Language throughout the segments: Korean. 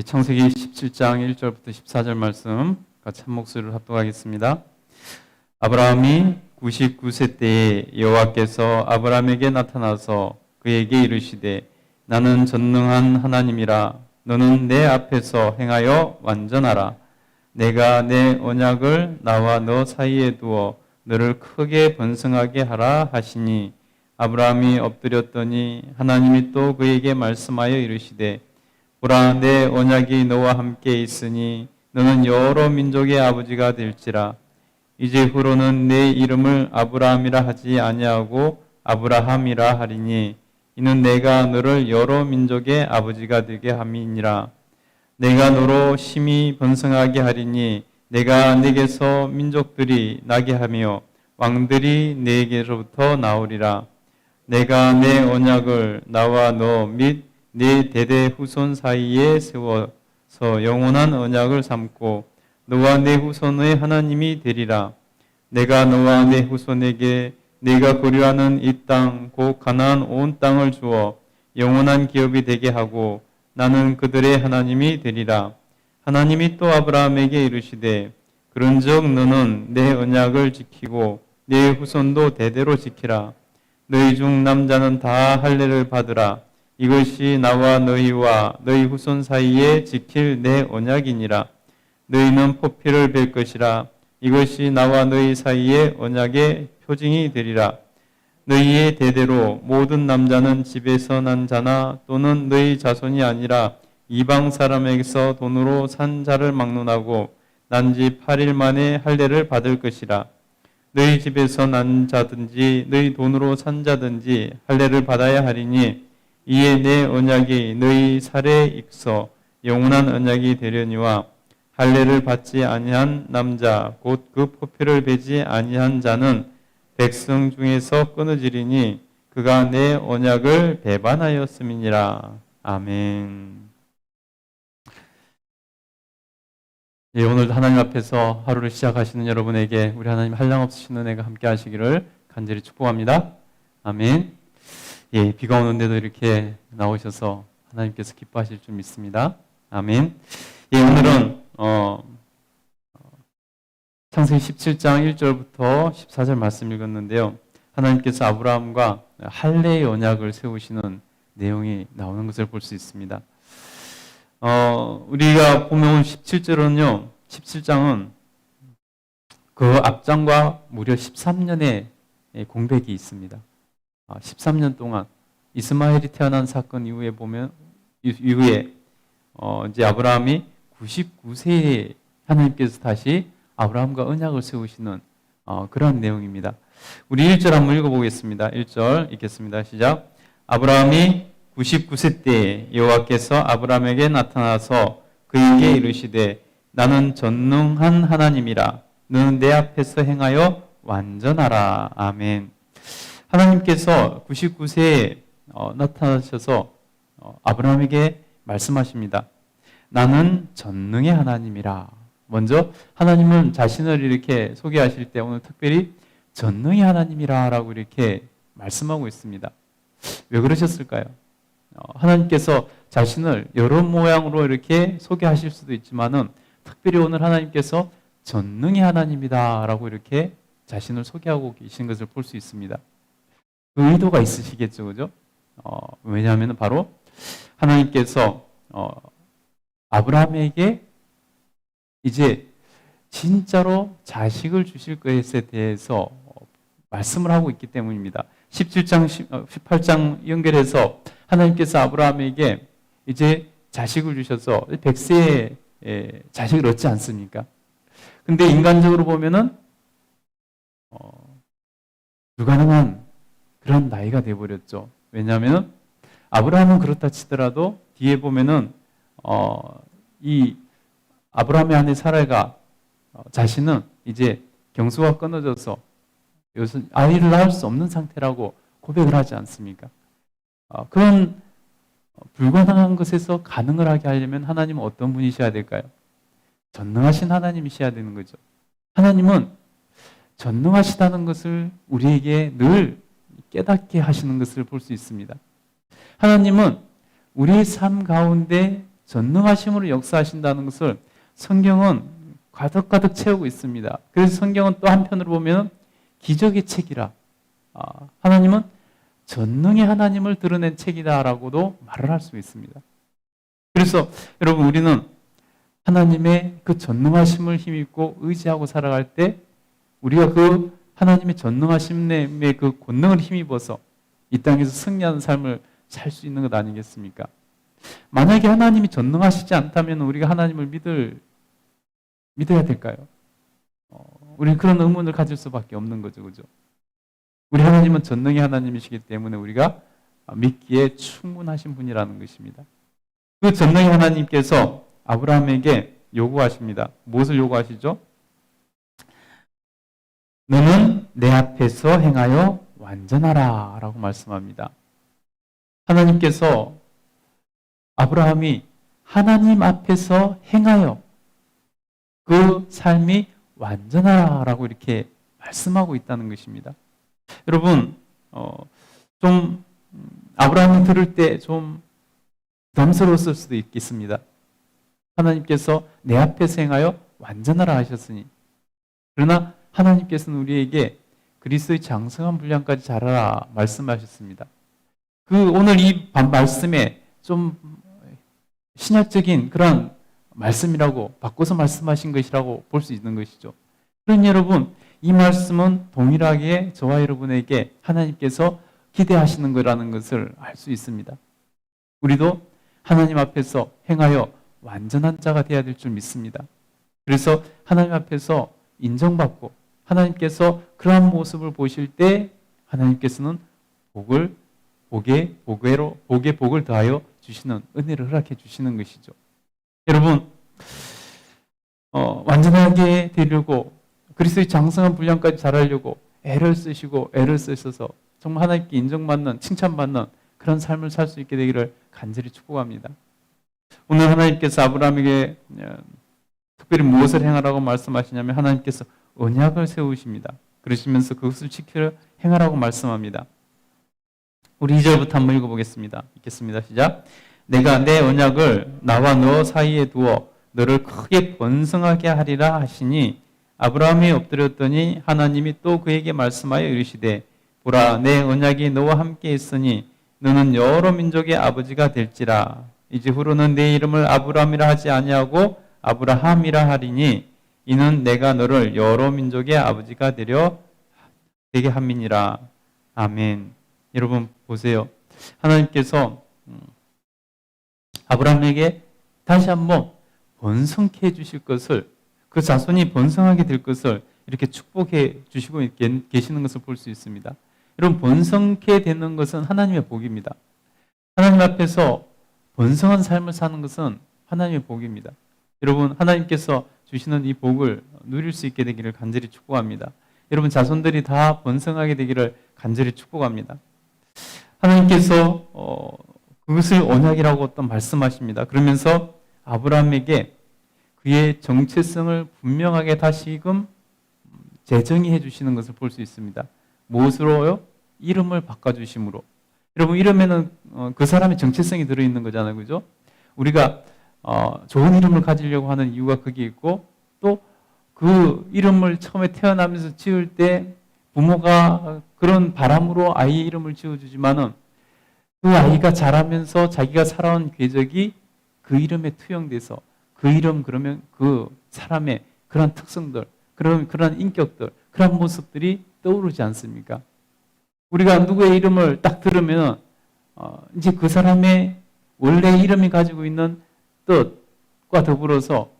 창세기 17장 1절부터 14절 말씀 같이 한 목소리로 합독하겠습니다. 아브라함이 99세 때에 여호와께서 아브라함에게 나타나서 그에게 이르시되 나는 전능한 하나님이라. 너는 내 앞에서 행하여 완전하라. 내가 내 언약을 나와 너 사이에 두어 너를 크게 번성하게 하라 하시니 아브라함이 엎드렸더니 하나님이 또 그에게 말씀하여 이르시되 보라, 내 언약이 너와 함께 있으니 너는 여러 민족의 아버지가 될지라. 이제 후로는 내 이름을 아브라함이라 하지 아니하고 아브라함이라 하리니 이는 내가 너를 여러 민족의 아버지가 되게 함이니라. 내가 너로 심히 번성하게 하리니 내가 네게서 민족들이 나게 하며 왕들이 네게로부터 나오리라. 내가 내 언약을 나와 너 및 네 대대 후손 사이에 세워서 영원한 언약을 삼고 너와 내 후손의 하나님이 되리라. 내가 너와 내 후손에게 네가 거류하는 이 땅 곧 가나안 온 땅을 주어 영원한 기업이 되게 하고 나는 그들의 하나님이 되리라. 하나님이 또 아브라함에게 이르시되 그런즉 너는 내 언약을 지키고 내 후손도 대대로 지키라. 너희 중 남자는 다 할례를 받으라. 이것이 나와 너희와 너희 후손 사이에 지킬 내 언약이니라. 너희는 포피를 뵐 것이라. 이것이 나와 너희 사이에 언약의 표징이 되리라. 너희의 대대로 모든 남자는 집에서 난 자나 또는 너희 자손이 아니라 이방 사람에게서 돈으로 산 자를 막론하고 난 지 8일 만에 할례를 받을 것이라. 너희 집에서 난 자든지 너희 돈으로 산 자든지 할례를 받아야 하리니 이에 내 언약이 너희 살에 익서 영원한 언약이 되려니와 할례를 받지 아니한 남자 곧 그 포표를 베지 아니한 자는 백성 중에서 끊어지리니 그가 내 언약을 배반하였음이니라. 아멘. 오늘도 하나님 앞에서 하루를 시작하시는 여러분에게 우리 하나님 한량없으신 은혜가 함께 하시기를 간절히 축복합니다. 아멘. 비가 오는데도 이렇게 나오셔서 하나님께서 기뻐하실 줄 믿습니다. 아멘. 오늘은 창세기 17장 1절부터 14절 말씀 읽었는데요. 하나님께서 아브라함과 할례의 언약을 세우시는 내용이 나오는 것을 볼 수 있습니다. 우리가 보면 17절은요, 17장은 그 앞장과 무려 13년의 공백이 있습니다. 13년 동안 이스마엘이 태어난 사건 이후에 보면 이제 아브라함이 99세에 하나님께서 다시 아브라함과 언약을 세우시는 그런 내용입니다. 우리 1절 한번 읽어보겠습니다. 1절 읽겠습니다. 시작. 아브라함이 99세 때에 여호와께서 아브라함에게 나타나서 그에게 이르시되 나는 전능한 하나님이라. 너는 내 앞에서 행하여 완전하라. 아멘. 하나님께서 99세에 나타나셔서 아브라함에게 말씀하십니다. 나는 전능의 하나님이라. 먼저 하나님은 자신을 이렇게 소개하실 때 오늘 특별히 전능의 하나님이라 라고 이렇게 말씀하고 있습니다. 왜 그러셨을까요? 하나님께서 자신을 여러 모양으로 이렇게 소개하실 수도 있지만은 특별히 오늘 하나님께서 전능의 하나님이다 라고 이렇게 자신을 소개하고 계신 것을 볼 수 있습니다. 그 의도가 있으시겠죠, 그죠? 왜냐하면 바로 하나님께서 아브라함에게 이제 진짜로 자식을 주실 것에 대해서 말씀을 하고 있기 때문입니다. 17장, 18장 연결해서 하나님께서 아브라함에게 이제 자식을 주셔서 100세에 자식을 얻지 않습니까? 근데 인간적으로 보면은 불가능한 그런 나이가 돼버렸죠. 왜냐하면 아브라함은 그렇다 치더라도 뒤에 보면은 이 아브라함의 아내 사라가 자신은 이제 경수가 끊어져서 이것은 아이를 낳을 수 없는 상태라고 고백을 하지 않습니까? 그런 불가능한 것에서 가능을 하게 하려면 하나님은 어떤 분이셔야 될까요? 전능하신 하나님이셔야 되는 거죠. 하나님은 전능하시다는 것을 우리에게 늘 깨닫게 하시는 것을 볼 수 있습니다. 하나님은 우리의 삶 가운데 전능하심으로 역사하신다는 것을 성경은 가득가득 채우고 있습니다. 그래서 성경은 또 한편으로 보면 기적의 책이라, 하나님은 전능의 하나님을 드러낸 책이다라고도 말을 할 수 있습니다. 그래서 여러분, 우리는 하나님의 그 전능하심을 힘입고 의지하고 살아갈 때 우리가 그 하나님의 전능하심의 그 권능을 힘입어서 이 땅에서 승리하는 삶을 살 수 있는 것 아니겠습니까? 만약에 하나님이 전능하시지 않다면 우리가 하나님을 믿어야 될까요? 우리는 그런 의문을 가질 수밖에 없는 거죠. 그죠? 우리 하나님은 전능의 하나님이시기 때문에 우리가 믿기에 충분하신 분이라는 것입니다. 그 전능의 하나님께서 아브라함에게 요구하십니다. 무엇을 요구하시죠? 너는 내 앞에서 행하여 완전하라 라고 말씀합니다. 하나님께서 아브라함이 하나님 앞에서 행하여 그 삶이 완전하라라고 이렇게 말씀하고 있다는 것입니다. 여러분, 좀 아브라함이 들을 때 좀 부담스러웠을 수도 있겠습니다. 하나님께서 내 앞에서 행하여 완전하라 하셨으니, 그러나 하나님께서는 우리에게 그리스도의 장성한 분량까지 자라라 말씀하셨습니다. 오늘 이 말씀에 좀 신약적인 그런 말씀이라고 바꿔서 말씀하신 것이라고 볼 수 있는 것이죠. 그러니 여러분, 이 말씀은 동일하게 저와 여러분에게 하나님께서 기대하시는 거라는 것을 알 수 있습니다. 우리도 하나님 앞에서 행하여 완전한 자가 되어야 될 줄 믿습니다. 그래서 하나님 앞에서 인정받고 하나님께서 그러한 모습을 보실 때 하나님께서는 복에 복을 더하여 주시는 은혜를 허락해 주시는 것이죠. 여러분, 완전하게 되려고 그리스도의 장성한 분량까지 자라려고 애를 쓰셔서 정말 하나님께 인정받는, 칭찬받는 그런 삶을 살 수 있게 되기를 간절히 축복합니다. 오늘 하나님께서 아브라함에게 특별히 무엇을 행하라고 말씀하시냐면 하나님께서 언약을 세우십니다. 그러시면서 그것을 지켜 행하라고 말씀합니다. 우리 2절부터 한번 읽어보겠습니다. 읽겠습니다. 시작. 내가 내 언약을 나와 너 사이에 두어 너를 크게 번성하게 하리라 하시니 아브라함이 엎드렸더니 하나님이 또 그에게 말씀하여 이르시되 보라 내 언약이 너와 함께 있으니 너는 여러 민족의 아버지가 될지라. 이제후로는 내 이름을 아브라함이라 하지 아니하고 아브라함이라 하리니 이는 내가 너를 여러 민족의 아버지가 되게 함이니라. 아멘. 여러분 보세요. 하나님께서 아브라함에게 다시 한번 번성케 해주실 것을, 그 자손이 번성하게 될 것을 이렇게 축복해 주시고 계시는 것을 볼 수 있습니다. 여러분, 번성케 되는 것은 하나님의 복입니다. 하나님 앞에서 번성한 삶을 사는 것은 하나님의 복입니다. 여러분, 하나님께서 주시는 이 복을 누릴 수 있게 되기를 간절히 축복합니다. 여러분, 자손들이 다 번성하게 되기를 간절히 축복합니다. 하나님께서 그것을 언약이라고 또 말씀하십니다. 그러면서 아브라함에게 그의 정체성을 분명하게 다시금 재정의해 주시는 것을 볼 수 있습니다. 무엇으로요? 이름을 바꿔주심으로. 여러분, 이름에는 그 사람의 정체성이 들어있는 거잖아요. 그죠? 우리가 좋은 이름을 가지려고 하는 이유가 거기에 있고, 또 그 이름을 처음에 태어나면서 지을 때 부모가 그런 바람으로 아이의 이름을 지어주지만은 그 아이가 자라면서 자기가 살아온 궤적이 그 이름에 투영돼서 그 이름, 그러면 그 사람의 그런 특성들, 그런 인격들, 그런 모습들이 떠오르지 않습니까? 우리가 누구의 이름을 딱 들으면 이제 그 사람의 원래 이름이 가지고 있는 뜻과 더불어서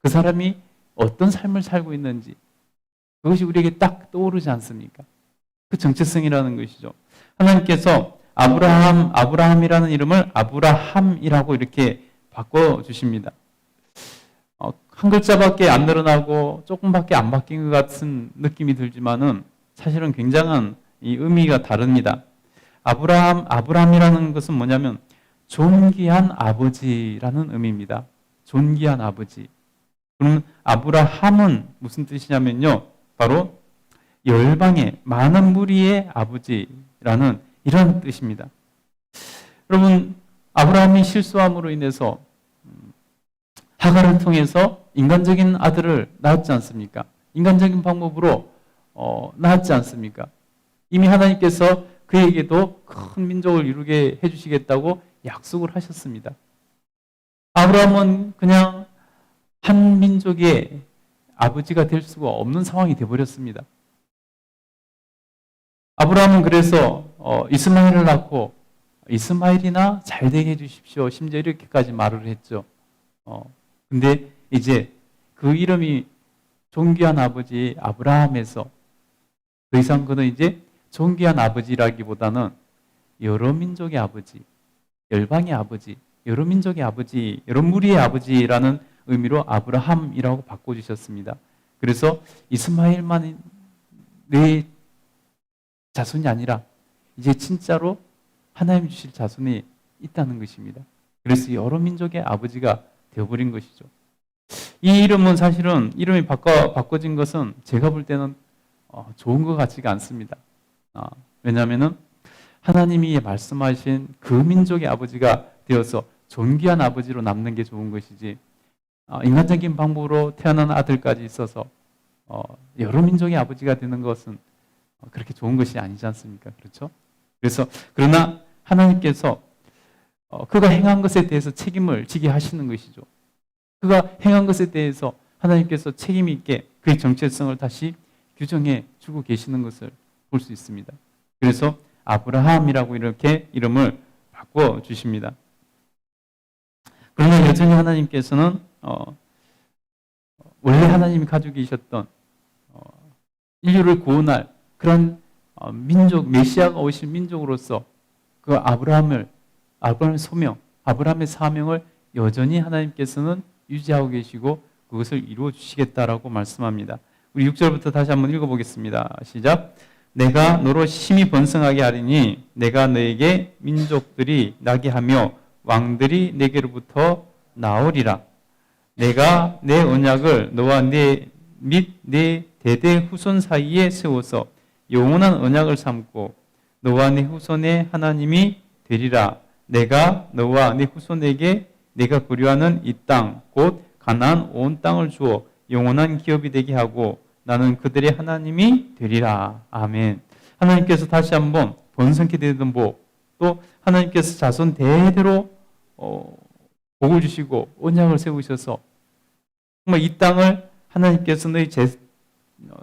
그 사람이 어떤 삶을 살고 있는지 그것이 우리에게 딱 떠오르지 않습니까? 그 정체성이라는 것이죠. 하나님께서 아브라함이라는 이름을 아브라함이라고 이렇게 바꿔주십니다. 한 글자밖에 안 늘어나고 조금밖에 안 바뀐 것 같은 느낌이 들지만은 사실은 굉장한 이 의미가 다릅니다. 아브라함이라는 것은 뭐냐면 존귀한 아버지라는 의미입니다. 존귀한 아버지. 그럼 아브라함은 무슨 뜻이냐면요, 바로 열방의 많은 무리의 아버지라는 이런 뜻입니다. 여러분, 아브라함이 실수함으로 인해서 하갈을 통해서 인간적인 아들을 낳았지 않습니까? 인간적인 방법으로 낳았지 않습니까? 이미 하나님께서 그에게도 큰 민족을 이루게 해주시겠다고 약속을 하셨습니다. 아브라함은 그냥 한 민족의 아버지가 될 수가 없는 상황이 되어버렸습니다. 아브라함은 그래서 이스마엘을 낳고 이스마엘이나 잘 되게 해주십시오. 심지어 이렇게까지 말을 했죠. 근데 이제 그 이름이 존귀한 아버지 아브라함에서 더 이상 그는 이제 존귀한 아버지라기보다는 여러 민족의 아버지, 열방의 아버지, 여러 민족의 아버지, 여러 무리의 아버지라는 의미로 아브라함이라고 바꿔주셨습니다. 그래서 이스마엘만 내 자손이 아니라 이제 진짜로 하나님 주실 자손이 있다는 것입니다. 그래서 여러 민족의 아버지가 되어버린 것이죠. 이 이름은 사실은 이름이 바꿔진 것은 제가 볼 때는 좋은 것 같지가 않습니다. 왜냐하면 하나님이 말씀하신 그 민족의 아버지가 되어서 존귀한 아버지로 남는 게 좋은 것이지 인간적인 방법으로 태어난 아들까지 있어서 여러 민족의 아버지가 되는 것은 그렇게 좋은 것이 아니지 않습니까? 그렇죠? 그래서 그러나 하나님께서 그가 행한 것에 대해서 책임을 지게 하시는 것이죠. 그가 행한 것에 대해서 하나님께서 책임 있게 그의 정체성을 다시 규정해 주고 계시는 것을 볼 수 있습니다. 그래서 아브라함이라고 이렇게 이름을 바꿔 주십니다. 그러나 여전히 하나님께서는 원래 하나님이 가지고 계셨던 인류를 구원할 그런 민족, 메시아가 오신 민족으로서 그 아브라함의 소명, 아브라함의 사명을 여전히 하나님께서는 유지하고 계시고 그것을 이루어 주시겠다라고 말씀합니다. 우리 6절부터 다시 한번 읽어보겠습니다. 시작. 내가 너로 심히 번성하게 하리니 내가 너에게 민족들이 나게 하며 왕들이 내게로부터 나오리라. 내가 내 언약을 너와 내 및 내 대대 후손 사이에 세워서 영원한 언약을 삼고 너와 네 후손의 하나님이 되리라. 내가 너와 네 후손에게 내가 그리워하는 이 땅 곧 가나안 온 땅을 주어 영원한 기업이 되게 하고 나는 그들의 하나님이 되리라. 아멘. 하나님께서 다시 한번 번성케 되던 복, 또 하나님께서 자손 대대로 복을 주시고 언약을 세우셔서 정말 이 땅을 하나님께서 너희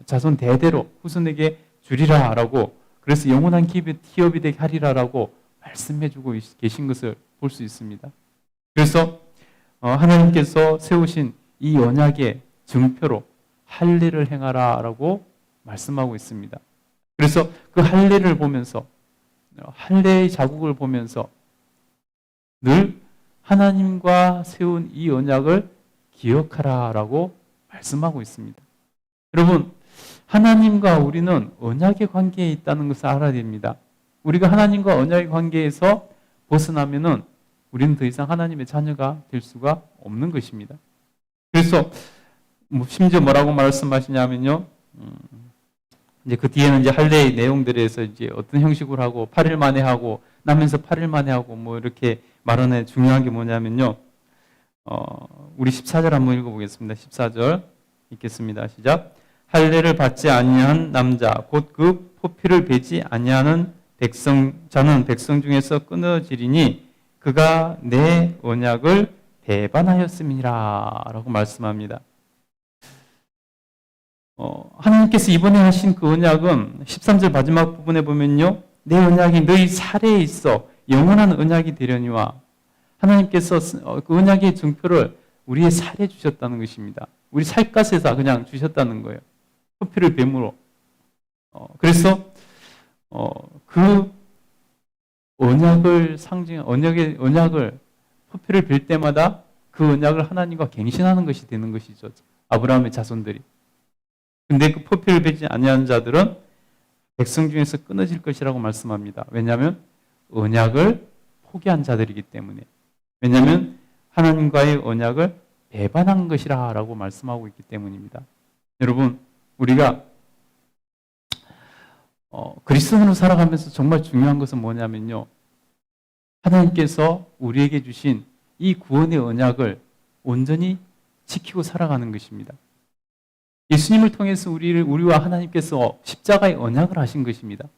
자손 대대로 후손에게 주리라라고, 그래서 영원한 기업이 되게 하리라라고 말씀해주고 계신 것을 볼 수 있습니다. 그래서 하나님께서 세우신 이 언약의 증표로 할례를 행하라라고 말씀하고 있습니다. 그래서 그 할례를 보면서, 할례의 자국을 보면서 늘 하나님과 세운 이 언약을 기억하라라고 말씀하고 있습니다. 여러분, 하나님과 우리는 언약의 관계에 있다는 것을 알아야 됩니다. 우리가 하나님과 언약의 관계에서 벗어나면은 우리는 더 이상 하나님의 자녀가 될 수가 없는 것입니다. 그래서 심지어 뭐라고 말씀하시냐면요, 이제 그 뒤에는 이제 할례의 내용들에서 이제 어떤 형식으로 하고 8일 만에 하고 나면서 8일 만에 하고 뭐 이렇게 말하는 중요한 게 뭐냐면요, 우리 14절 한번 읽어보겠습니다. 14절 읽겠습니다. 시작. 할례를 받지 아니한 남자 곧 그 포피를 베지 아니하는 자는 백성 중에서 끊어지리니 그가 내 언약을 배반하였음이라 라고 말씀합니다. 하나님께서 이번에 하신 그 언약은 13절 마지막 부분에 보면요, 내 언약이 너희 살에 있어 영원한 언약이 되려니와, 하나님께서 그 언약의 증표를 우리의 살에 주셨다는 것입니다. 우리 살갗에서 그냥 주셨다는 거예요. 포피를 뱀으로. 그래서 그 언약을 언약을 포피를 빌 때마다 그 언약을 하나님과 갱신하는 것이 되는 것이죠. 아브라함의 자손들이. 근데 그 포피를 베지 아니하는 자들은 백성 중에서 끊어질 것이라고 말씀합니다. 왜냐하면 언약을 포기한 자들이기 때문에. 왜냐하면 하나님과의 언약을 배반한 것이라고 말씀하고 있기 때문입니다. 여러분, 우리가 그리스도인으로 살아가면서 정말 중요한 것은 뭐냐면요, 하나님께서 우리에게 주신 이 구원의 언약을 온전히 지키고 살아가는 것입니다. 예수님을 통해서 우리와 하나님께서 십자가의 언약을 하신 것입니다.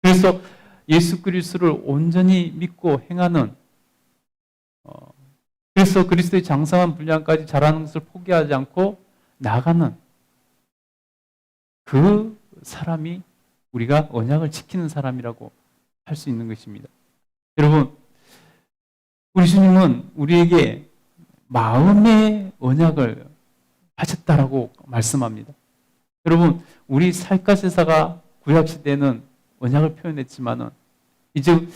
그래서 예수 그리스도를 온전히 믿고 행하는, 그래서 그리스도의 장성한 분량까지 자라는 것을 포기하지 않고 나가는 그 사람이 우리가 언약을 지키는 사람이라고 할 수 있는 것입니다. 여러분, 우리 주님은 우리에게 마음의 언약을 하셨다라고 말씀합니다. 여러분, 우리 살갗에서가 구약시대에는 언약을 표현했지만은 이제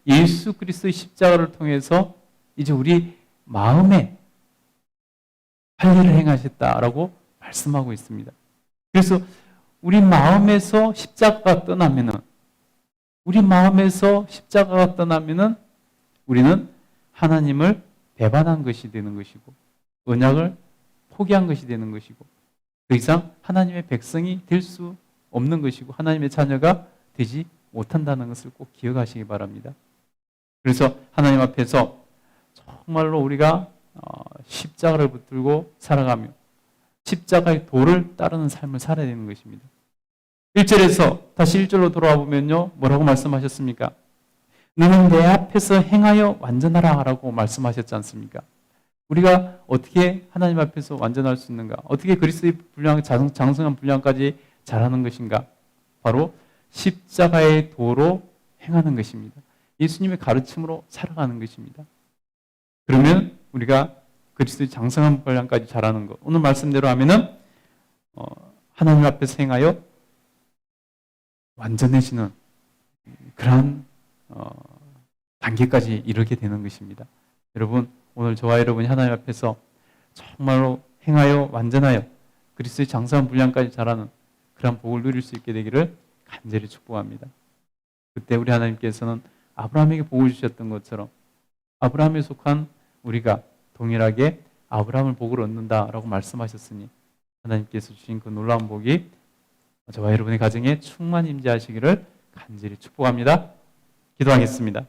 예수 그리스도의 십자가를 통해서 이제 우리 마음에 할례를 행하셨다라고 말씀하고 있습니다. 그래서 우리 마음에서 십자가가 떠나면은, 우리는 하나님을 배반한 것이 되는 것이고, 언약을 포기한 것이 되는 것이고, 더 이상 하나님의 백성이 될 수 없는 것이고, 하나님의 자녀가 되지 못한다는 것을 꼭 기억하시기 바랍니다. 그래서 하나님 앞에서 정말로 우리가 십자가를 붙들고 살아가며 십자가의 도를 따르는 삶을 살아야 되는 것입니다. 1절에서 다시 1절로 돌아와 보면요, 뭐라고 말씀하셨습니까? 너는 내 앞에서 행하여 완전하라 라고 말씀하셨지 않습니까? 우리가 어떻게 하나님 앞에서 완전할 수 있는가? 어떻게 그리스도의 분량, 장성한 분량까지 자라는 것인가? 바로 십자가의 도로 행하는 것입니다. 예수님의 가르침으로 살아가는 것입니다. 그러면 우리가 그리스도의 장성한 분량까지 자라는 것, 오늘 말씀대로 하면은 하나님 앞에서 행하여 완전해지는 그러한 단계까지 이르게 되는 것입니다. 여러분, 오늘 저와 여러분이 하나님 앞에서 정말로 행하여 완전하여 그리스도의 장성한 분량까지 자라는 그런 복을 누릴 수 있게 되기를 간절히 축복합니다. 그때 우리 하나님께서는 아브라함에게 복을 주셨던 것처럼 아브라함에 속한 우리가 동일하게 아브라함을 복을 얻는다라고 말씀하셨으니 하나님께서 주신 그 놀라운 복이 저와 여러분의 가정에 충만히 임재하시기를 간절히 축복합니다. 기도하겠습니다.